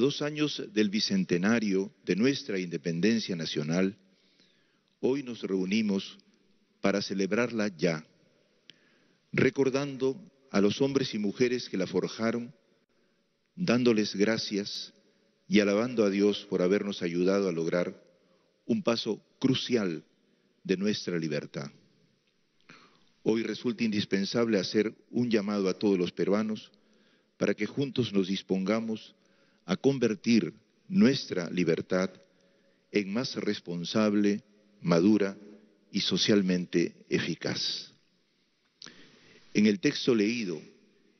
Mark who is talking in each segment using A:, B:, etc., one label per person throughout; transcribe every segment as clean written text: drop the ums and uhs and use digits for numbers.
A: 2 años del bicentenario de nuestra independencia nacional, hoy nos reunimos para celebrarla ya, recordando a los hombres y mujeres que la forjaron, dándoles gracias y alabando a Dios por habernos ayudado a lograr un paso crucial de nuestra libertad. Hoy resulta indispensable hacer un llamado a todos los peruanos para que juntos nos dispongamos a convertir nuestra libertad en más responsable, madura y socialmente eficaz. En el texto leído,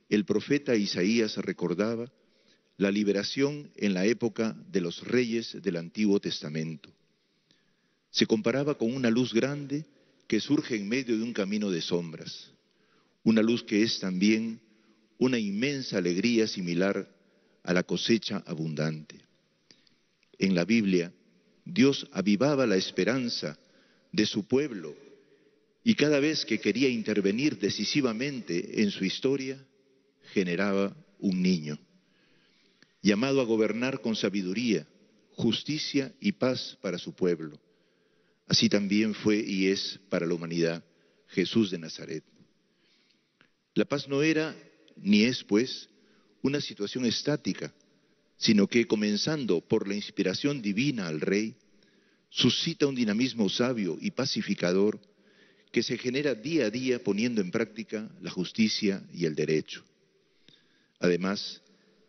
A: el profeta Isaías recordaba la liberación en la época de los reyes del Antiguo Testamento. Se comparaba con una luz grande que surge en medio de un camino de sombras, una luz que es también una inmensa alegría similar a la cosecha abundante. En la Biblia, Dios avivaba la esperanza de su pueblo y cada vez que quería intervenir decisivamente en su historia, generaba un niño, llamado a gobernar con sabiduría, justicia y paz para su pueblo. Así también fue y es para la humanidad Jesús de Nazaret. La paz no era ni es, pues, una situación estática, sino que, comenzando por la inspiración divina al Rey, suscita un dinamismo sabio y pacificador que se genera día a día poniendo en práctica la justicia y el derecho. Además,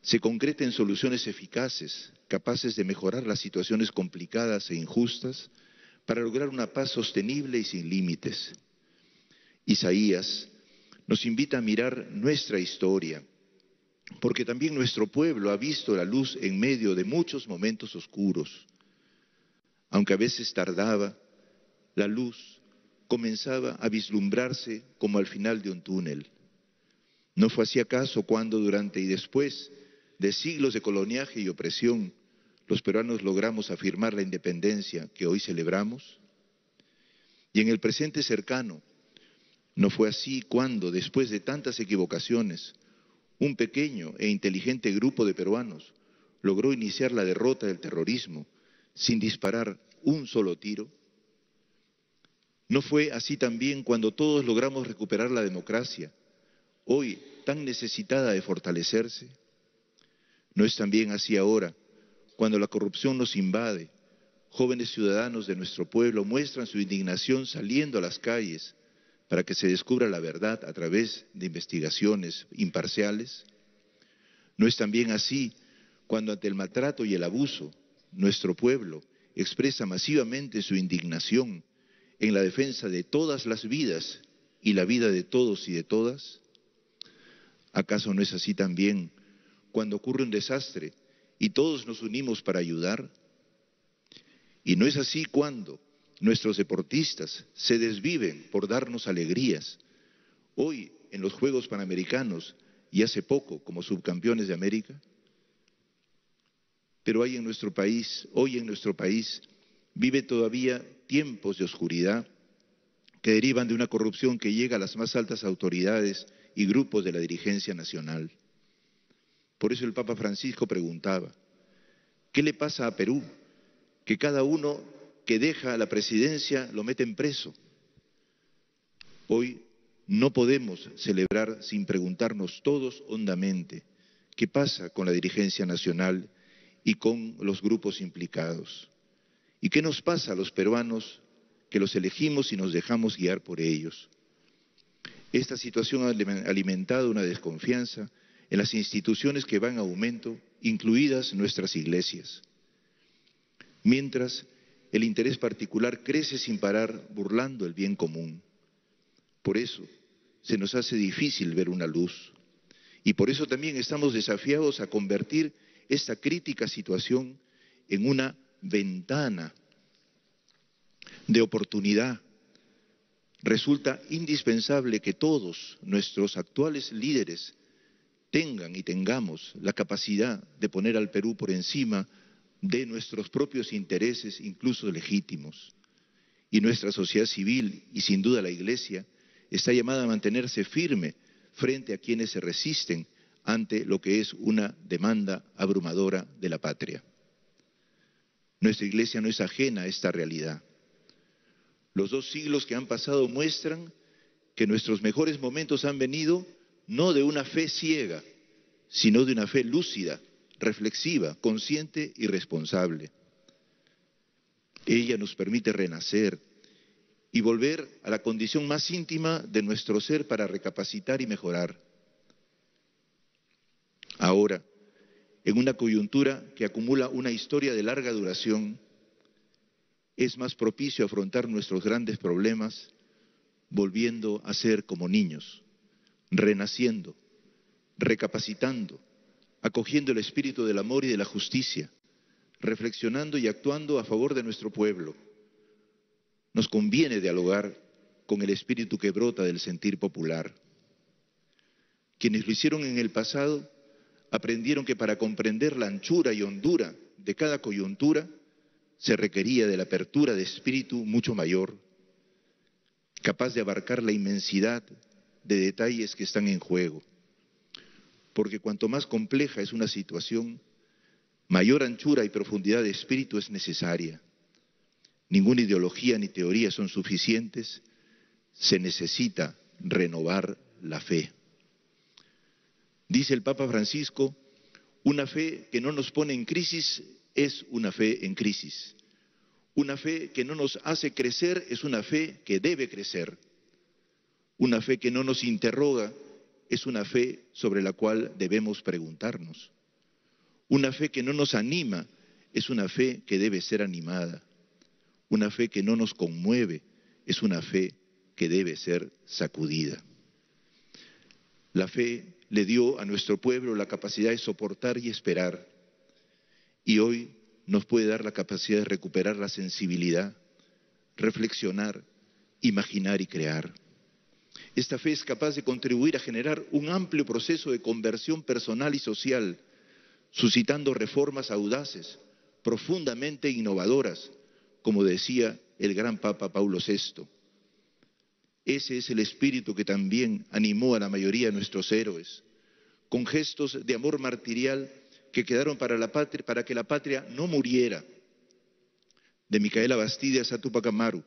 A: se concreta en soluciones eficaces, capaces de mejorar las situaciones complicadas e injustas para lograr una paz sostenible y sin límites. Isaías nos invita a mirar nuestra historia, porque también nuestro pueblo ha visto la luz en medio de muchos momentos oscuros. Aunque a veces tardaba, la luz comenzaba a vislumbrarse como al final de un túnel. ¿No fue así acaso cuando durante y después de siglos de coloniaje y opresión, los peruanos logramos afirmar la independencia que hoy celebramos? Y en el presente cercano, ¿no fue así cuando, después de tantas equivocaciones, un pequeño e inteligente grupo de peruanos logró iniciar la derrota del terrorismo sin disparar un solo tiro? ¿No fue así también cuando todos logramos recuperar la democracia, hoy tan necesitada de fortalecerse? ¿No es también así ahora, cuando la corrupción nos invade? Jóvenes ciudadanos de nuestro pueblo muestran su indignación saliendo a las calles para que se descubra la verdad a través de investigaciones imparciales. ¿No es también así cuando ante el maltrato y el abuso, nuestro pueblo expresa masivamente su indignación en la defensa de todas las vidas y la vida de todos y de todas? ¿Acaso no es así también cuando ocurre un desastre y todos nos unimos para ayudar? ¿Y no es así cuando nuestros deportistas se desviven por darnos alegrías, hoy en los Juegos Panamericanos y hace poco como subcampeones de América? Pero hoy en nuestro país vive todavía tiempos de oscuridad que derivan de una corrupción que llega a las más altas autoridades y grupos de la dirigencia nacional. Por eso el Papa Francisco preguntaba, ¿qué le pasa a Perú? Que cada uno que deja la presidencia lo meten preso. Hoy no podemos celebrar sin preguntarnos todos hondamente qué pasa con la dirigencia nacional y con los grupos implicados. ¿Y qué nos pasa a los peruanos que los elegimos y nos dejamos guiar por ellos? Esta situación ha alimentado una desconfianza en las instituciones que van en aumento, incluidas nuestras iglesias. Mientras el interés particular crece sin parar, burlando el bien común. Por eso se nos hace difícil ver una luz. Y por eso también estamos desafiados a convertir esta crítica situación en una ventana de oportunidad. Resulta indispensable que todos nuestros actuales líderes tengan y tengamos la capacidad de poner al Perú por encima de nuestros propios intereses, incluso legítimos. Y nuestra sociedad civil, y sin duda la Iglesia, está llamada a mantenerse firme frente a quienes se resisten ante lo que es una demanda abrumadora de la patria. Nuestra Iglesia no es ajena a esta realidad. Los 2 siglos que han pasado muestran que nuestros mejores momentos han venido no de una fe ciega, sino de una fe lúcida, reflexiva, consciente y responsable. Ella nos permite renacer y volver a la condición más íntima de nuestro ser para recapacitar y mejorar. Ahora, en una coyuntura que acumula una historia de larga duración, es más propicio afrontar nuestros grandes problemas volviendo a ser como niños, renaciendo, recapacitando, acogiendo el espíritu del amor y de la justicia, reflexionando y actuando a favor de nuestro pueblo. Nos conviene dialogar con el espíritu que brota del sentir popular. Quienes lo hicieron en el pasado aprendieron que para comprender la anchura y hondura de cada coyuntura se requería de la apertura de espíritu mucho mayor, capaz de abarcar la inmensidad de detalles que están en juego. Porque cuanto más compleja es una situación, mayor anchura y profundidad de espíritu es necesaria. Ninguna ideología ni teoría son suficientes, se necesita renovar la fe. Dice el Papa Francisco, una fe que no nos pone en crisis es una fe en crisis. Una fe que no nos hace crecer es una fe que debe crecer. Una fe que no nos interroga es una fe sobre la cual debemos preguntarnos. Una fe que no nos anima es una fe que debe ser animada. Una fe que no nos conmueve es una fe que debe ser sacudida. La fe le dio a nuestro pueblo la capacidad de soportar y esperar. Y hoy nos puede dar la capacidad de recuperar la sensibilidad, reflexionar, imaginar y crear. Esta fe es capaz de contribuir a generar un amplio proceso de conversión personal y social, suscitando reformas audaces, profundamente innovadoras, como decía el gran Papa Paulo VI. Ese es el espíritu que también animó a la mayoría de nuestros héroes, con gestos de amor martirial que quedaron para la patria, para que la patria no muriera. De Micaela Bastidas a Túpac Amaru,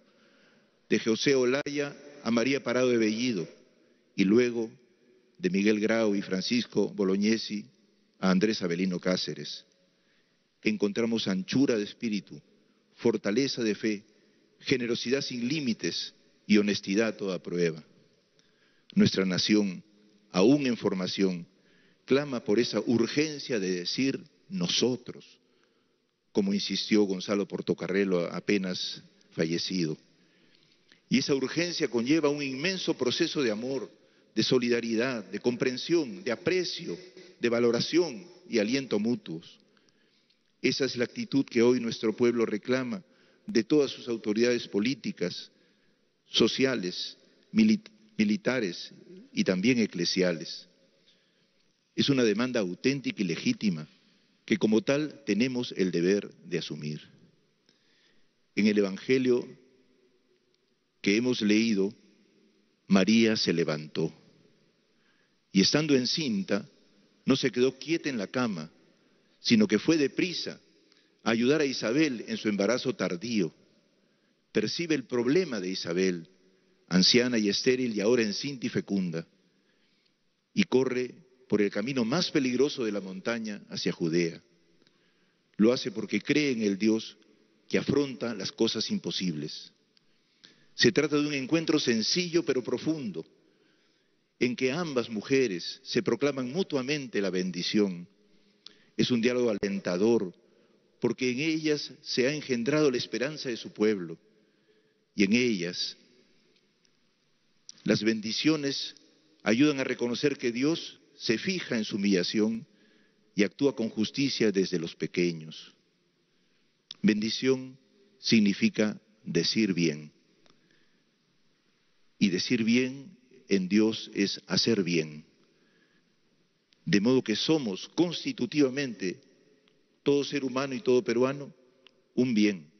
A: de José Olaya a María Parado de Bellido, y luego de Miguel Grau y Francisco Bolognesi a Andrés Avelino Cáceres. Encontramos anchura de espíritu, fortaleza de fe, generosidad sin límites y honestidad a toda prueba. Nuestra nación, aún en formación, clama por esa urgencia de decir nosotros, como insistió Gonzalo Portocarrero apenas fallecido. Y esa urgencia conlleva un inmenso proceso de amor, de solidaridad, de comprensión, de aprecio, de valoración y aliento mutuos. Esa es la actitud que hoy nuestro pueblo reclama de todas sus autoridades políticas, sociales, militares y también eclesiales. Es una demanda auténtica y legítima que como tal tenemos el deber de asumir. En el Evangelio que hemos leído, María se levantó y estando encinta no se quedó quieta en la cama, sino que fue deprisa a ayudar a Isabel en su embarazo tardío. Percibe el problema de Isabel, anciana y estéril y ahora encinta y fecunda, y corre por el camino más peligroso de la montaña hacia Judea. Lo hace porque cree en el Dios que afronta las cosas imposibles. Se trata de un encuentro sencillo pero profundo, en que ambas mujeres se proclaman mutuamente la bendición. Es un diálogo alentador, porque en ellas se ha engendrado la esperanza de su pueblo, y en ellas las bendiciones ayudan a reconocer que Dios se fija en su humillación y actúa con justicia desde los pequeños. Bendición significa decir bien. Y decir bien en Dios es hacer bien. De modo que somos constitutivamente, todo ser humano y todo peruano, un bien,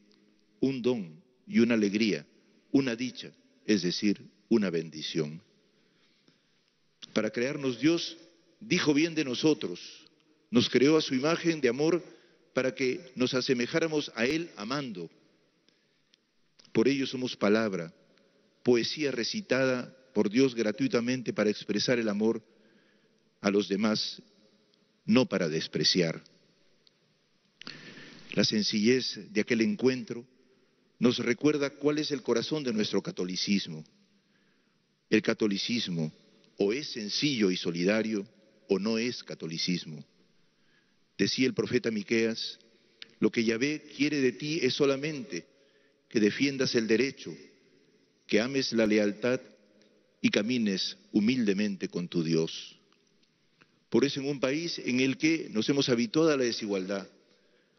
A: un don y una alegría, una dicha, es decir, una bendición. Para crearnos Dios dijo bien de nosotros, nos creó a su imagen de amor para que nos asemejáramos a Él amando. Por ello somos palabra, poesía recitada por Dios gratuitamente para expresar el amor a los demás, no para despreciar. La sencillez de aquel encuentro nos recuerda cuál es el corazón de nuestro catolicismo. El catolicismo o es sencillo y solidario o no es catolicismo. Decía el profeta Miqueas, lo que Yahvé quiere de ti es solamente que defiendas el derecho, que ames la lealtad y camines humildemente con tu Dios. Por eso en un país en el que nos hemos habituado a la desigualdad,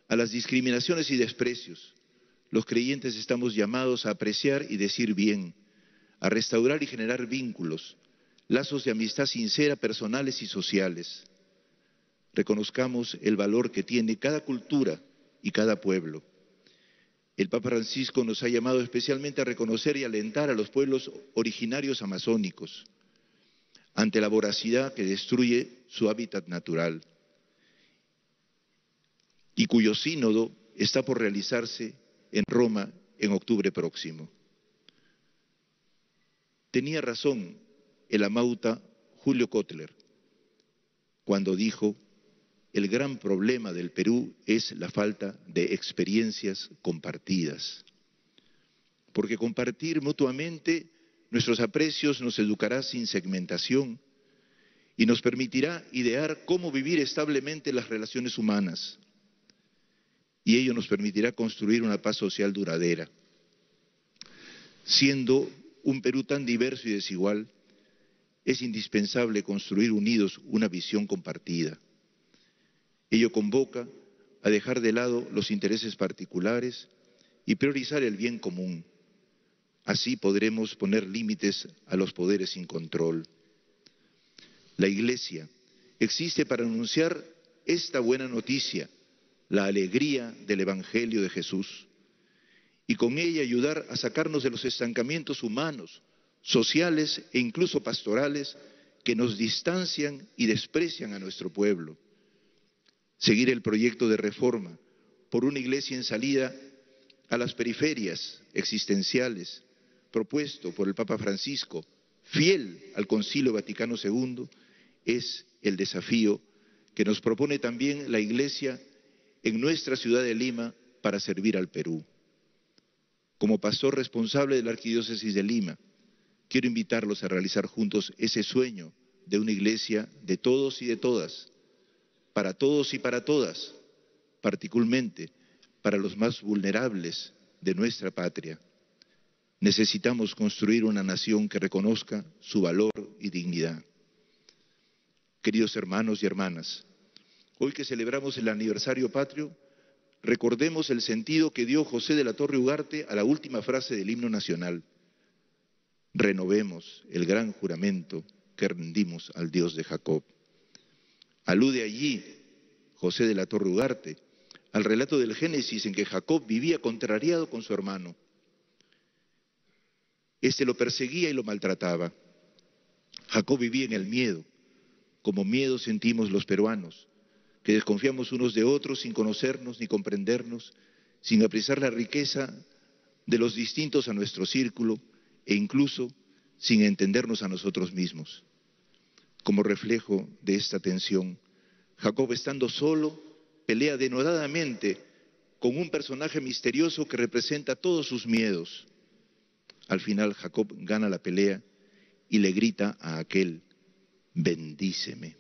A: a las discriminaciones y desprecios, los creyentes estamos llamados a apreciar y decir bien, a restaurar y generar vínculos, lazos de amistad sincera, personales y sociales. Reconozcamos el valor que tiene cada cultura y cada pueblo. El Papa Francisco nos ha llamado especialmente a reconocer y alentar a los pueblos originarios amazónicos ante la voracidad que destruye su hábitat natural y cuyo sínodo está por realizarse en Roma en octubre próximo. Tenía razón el amauta Julio Kotler cuando dijo: el gran problema del Perú es la falta de experiencias compartidas. Porque compartir mutuamente nuestros aprecios nos educará sin segmentación y nos permitirá idear cómo vivir establemente las relaciones humanas. Y ello nos permitirá construir una paz social duradera. Siendo un Perú tan diverso y desigual, es indispensable construir unidos una visión compartida. Ello convoca a dejar de lado los intereses particulares y priorizar el bien común. Así podremos poner límites a los poderes sin control. La Iglesia existe para anunciar esta buena noticia, la alegría del Evangelio de Jesús, y con ella ayudar a sacarnos de los estancamientos humanos, sociales e incluso pastorales que nos distancian y desprecian a nuestro pueblo. Seguir el proyecto de reforma por una iglesia en salida a las periferias existenciales, propuesto por el Papa Francisco, fiel al Concilio Vaticano II, es el desafío que nos propone también la Iglesia en nuestra ciudad de Lima para servir al Perú. Como pastor responsable de la Arquidiócesis de Lima, quiero invitarlos a realizar juntos ese sueño de una iglesia de todos y de todas, para todos y para todas, particularmente para los más vulnerables de nuestra patria. Necesitamos construir una nación que reconozca su valor y dignidad. Queridos hermanos y hermanas, hoy que celebramos el aniversario patrio, recordemos el sentido que dio José de la Torre Ugarte a la última frase del himno nacional. Renovemos el gran juramento que rendimos al Dios de Jacob. Alude allí José de la Torre Ugarte al relato del Génesis en que Jacob vivía contrariado con su hermano. Este lo perseguía y lo maltrataba. Jacob vivía en el miedo, como miedo sentimos los peruanos, que desconfiamos unos de otros sin conocernos ni comprendernos, sin apreciar la riqueza de los distintos a nuestro círculo e incluso sin entendernos a nosotros mismos. Como reflejo de esta tensión, Jacob, estando solo, pelea denodadamente con un personaje misterioso que representa todos sus miedos. Al final Jacob gana la pelea y le grita a aquel: bendíceme.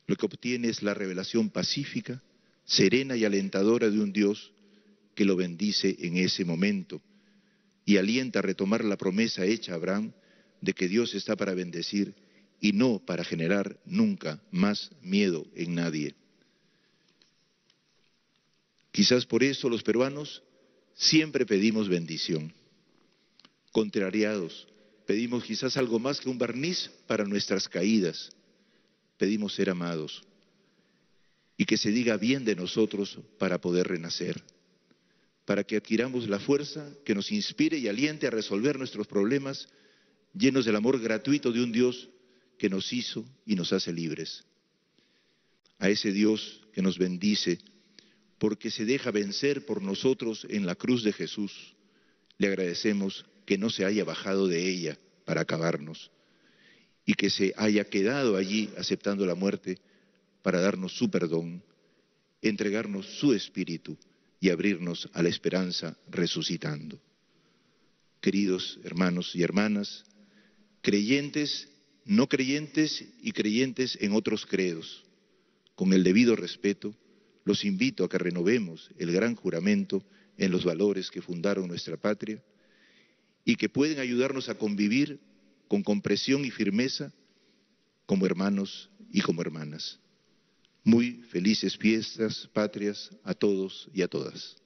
A: Lo que obtiene es la revelación pacífica, serena y alentadora de un Dios que lo bendice en ese momento y alienta a retomar la promesa hecha a Abraham de que Dios está para bendecir y no para generar nunca más miedo en nadie. Quizás por eso los peruanos siempre pedimos bendición. Contrariados, pedimos quizás algo más que un barniz para nuestras caídas. Pedimos ser amados y que se diga bien de nosotros para poder renacer, para que adquiramos la fuerza que nos inspire y aliente a resolver nuestros problemas llenos del amor gratuito de un Dios que nos hizo y nos hace libres. A ese Dios que nos bendice porque se deja vencer por nosotros en la cruz de Jesús, le agradecemos que no se haya bajado de ella para acabarnos y que se haya quedado allí aceptando la muerte para darnos su perdón, entregarnos su espíritu y abrirnos a la esperanza resucitando. Queridos hermanos y hermanas, creyentes, no creyentes y creyentes en otros credos, con el debido respeto, los invito a que renovemos el gran juramento en los valores que fundaron nuestra patria y que pueden ayudarnos a convivir con comprensión y firmeza como hermanos y como hermanas. Muy felices fiestas patrias a todos y a todas.